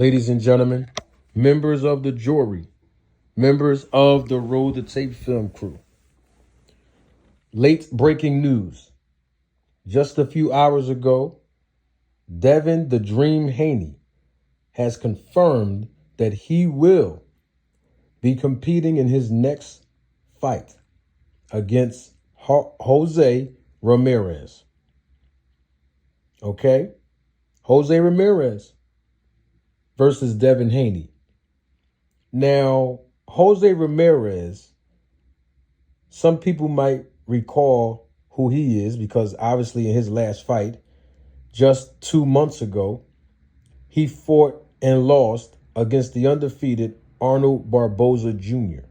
ladies and gentlemen, members of the jury, members of the Roll the Tape film crew. Late breaking news. Just a few hours ago, Devin the Dream Haney has confirmed that he will be competing in his next fight against Jose Ramirez. Okay? Jose Ramirez versus Devin Haney. Now, Jose Ramirez, some people might recall who he is because obviously in his last fight, just 2 months ago, he fought and lost against the undefeated Arnold Barboza Jr.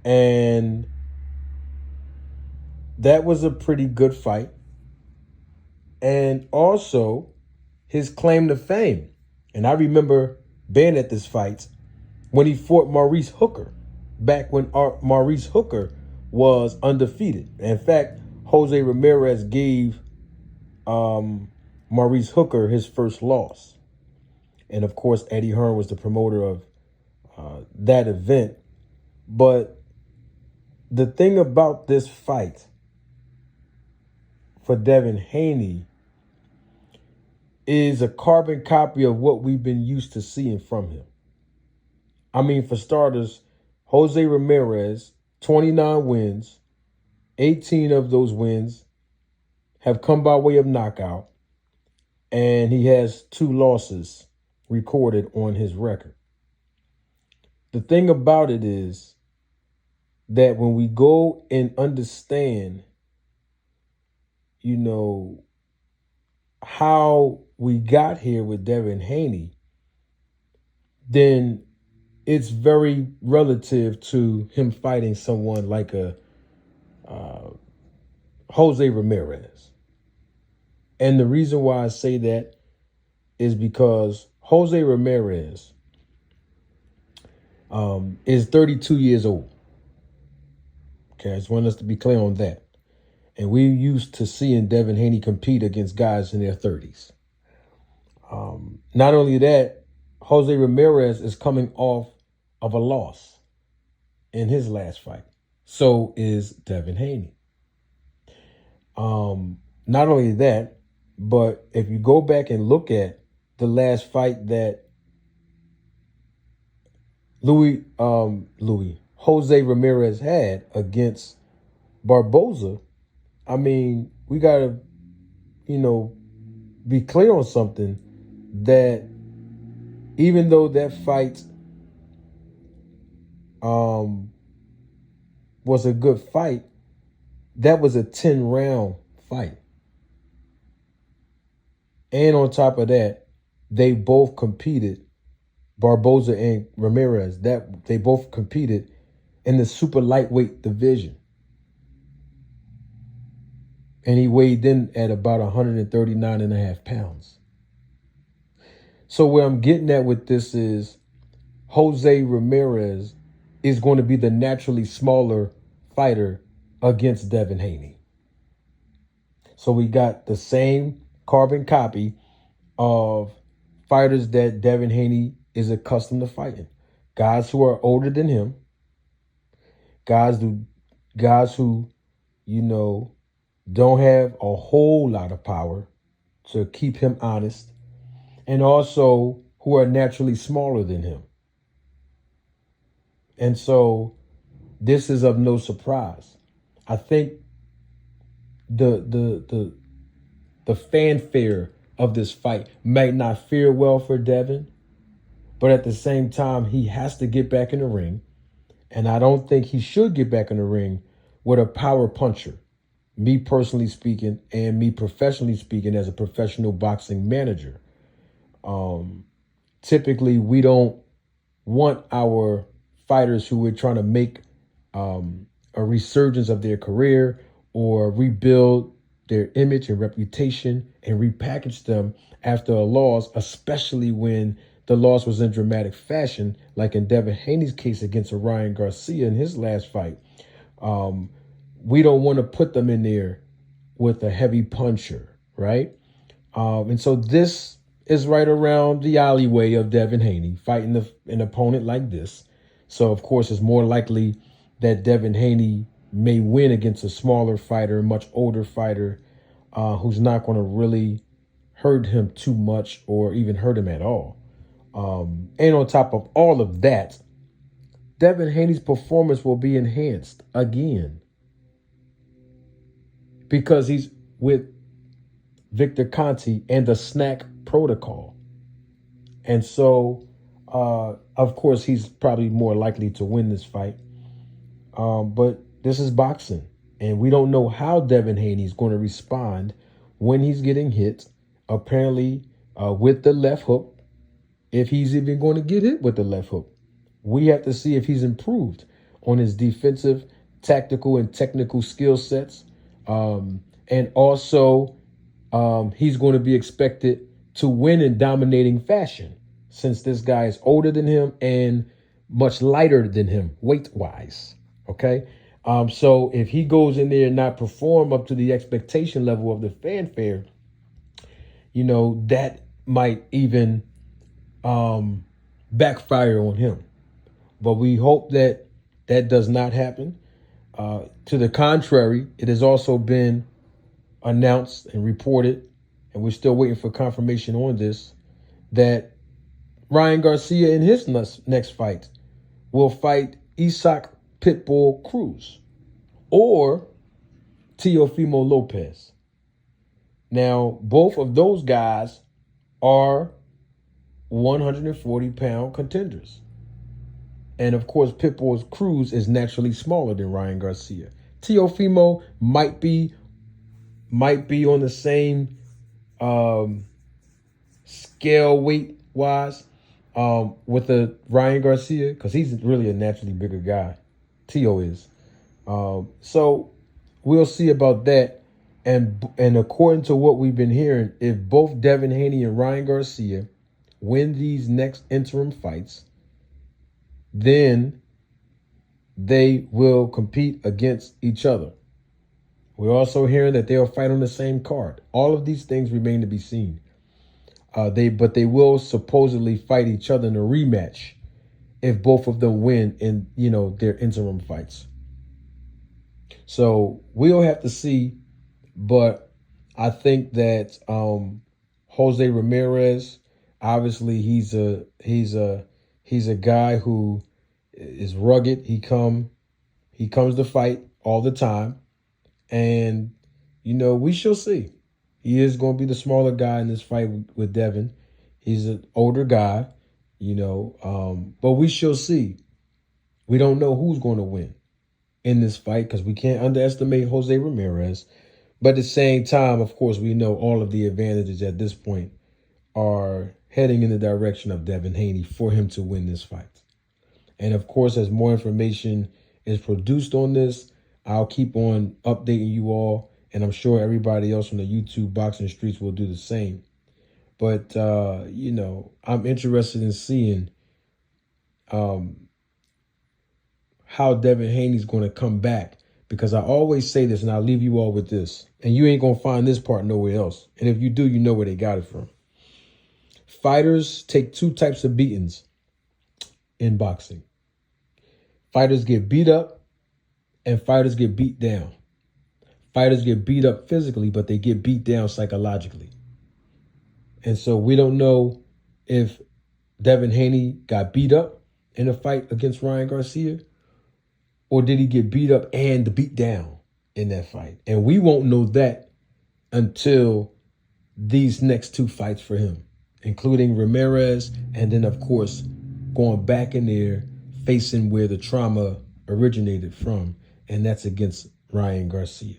And that was a pretty good fight. And also his claim to fame. And I remember being at this fight when he fought Maurice Hooker, back when Maurice Hooker was undefeated. In fact, Jose Ramirez gave Maurice Hooker his first loss. And of course, Eddie Hearn was the promoter of that event. But the thing about this fight for Devin Haney is a carbon copy of what we've been used to seeing from him. I mean, for starters, Jose Ramirez, 29 wins, 18 of those wins have come by way of knockout, and he has 2 losses recorded on his record. The thing about it is that when we go and understand, how we got here with Devin Haney, then it's very relative to him fighting someone like a Jose Ramirez. And the reason why I say that is because Jose Ramirez is 32 years old. Okay, I just want us to be clear on that. And we used to seeing Devin Haney compete against guys in their 30s. Not only that, Jose Ramirez is coming off of a loss in his last fight. So is Devin Haney. Not only that, but if you go back and look at the last fight that Jose Ramirez had against Barboza, I mean, we got to, be clear on something, that even though that fight was a good fight, that was a 10-round fight. And on top of that, they both competed, Barboza and Ramirez, that they both competed in the super lightweight division. And he weighed in at about 139.5 pounds. So where I'm getting at with this is Jose Ramirez is going to be the naturally smaller fighter against Devin Haney. So we got the same carbon copy of fighters that Devin Haney is accustomed to fighting. Guys who are older than him. Guys who, don't have a whole lot of power to keep him honest, and also who are naturally smaller than him. And so this is of no surprise. I think the fanfare of this fight might not fare well for Devin, but at the same time, he has to get back in the ring. And I don't think he should get back in the ring with a power puncher. Me personally speaking, and me professionally speaking as a professional boxing manager. Typically, we don't want our fighters who we're trying to make a resurgence of their career or rebuild their image and reputation and repackage them after a loss, especially when the loss was in dramatic fashion, like in Devin Haney's case against Ryan Garcia in his last fight. We don't want to put them in there with a heavy puncher, right? And so this is right around the alleyway of Devin Haney fighting an opponent like this. So, of course, it's more likely that Devin Haney may win against a smaller fighter, much older fighter, who's not going to really hurt him too much or even hurt him at all. And on top of all of that, Devin Haney's performance will be enhanced again because he's with Victor Conte and the snack protocol. And so, of course, he's probably more likely to win this fight. But this is boxing, and we don't know how Devin Haney is going to respond when he's getting hit, apparently with the left hook, if he's even going to get hit with the left hook. We have to see if he's improved on his defensive, tactical, and technical skill sets. And also, he's going to be expected to win in dominating fashion since this guy is older than him and much lighter than him weight-wise. Okay? So if he goes in there and not perform up to the expectation level of the fanfare, that might even backfire on him. But we hope that does not happen. To the contrary, it has also been announced and reported, and we're still waiting for confirmation on this, that Ryan Garcia in his next fight will fight Isaac Pitbull Cruz or Teofimo Lopez. Now, both of those guys are 140-pound contenders. And, of course, Pitbull Cruz is naturally smaller than Ryan Garcia. Teofimo might be on the same scale weight-wise with the Ryan Garcia, because he's really a naturally bigger guy. Teo is. So we'll see about that. And according to what we've been hearing, if both Devin Haney and Ryan Garcia win these next interim fights, then they will compete against each other. We're also hearing that they'll fight on the same card. All of these things remain to be seen. But they will supposedly fight each other in a rematch if both of them win in, their interim fights. So we'll have to see, but I think that Jose Ramirez, obviously he's a guy who is rugged. He comes to fight all the time, and we shall see. He is going to be the smaller guy in this fight with Devin. He's an older guy, but we shall see. We don't know who's going to win in this fight because we can't underestimate Jose Ramirez. But at the same time, of course, we know all of the advantages at this point are heading in the direction of Devin Haney for him to win this fight. And, of course, as more information is produced on this, I'll keep on updating you all. And I'm sure everybody else from the YouTube boxing streets will do the same. But, I'm interested in seeing how Devin Haney's going to come back. Because I always say this, and I'll leave you all with this. And you ain't going to find this part nowhere else. And if you do, you know where they got it from. Fighters take two types of beatings in boxing. Fighters get beat up and fighters get beat down. Fighters get beat up physically, but they get beat down psychologically. And so we don't know if Devin Haney got beat up in a fight against Ryan Garcia, or did he get beat up and beat down in that fight? And we won't know that until these next two fights for him, including Ramirez, and then, of course, going back in there, facing where the trauma originated from, and that's against Ryan Garcia.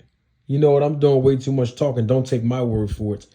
You know what? I'm doing way too much talking. Don't take my word for it.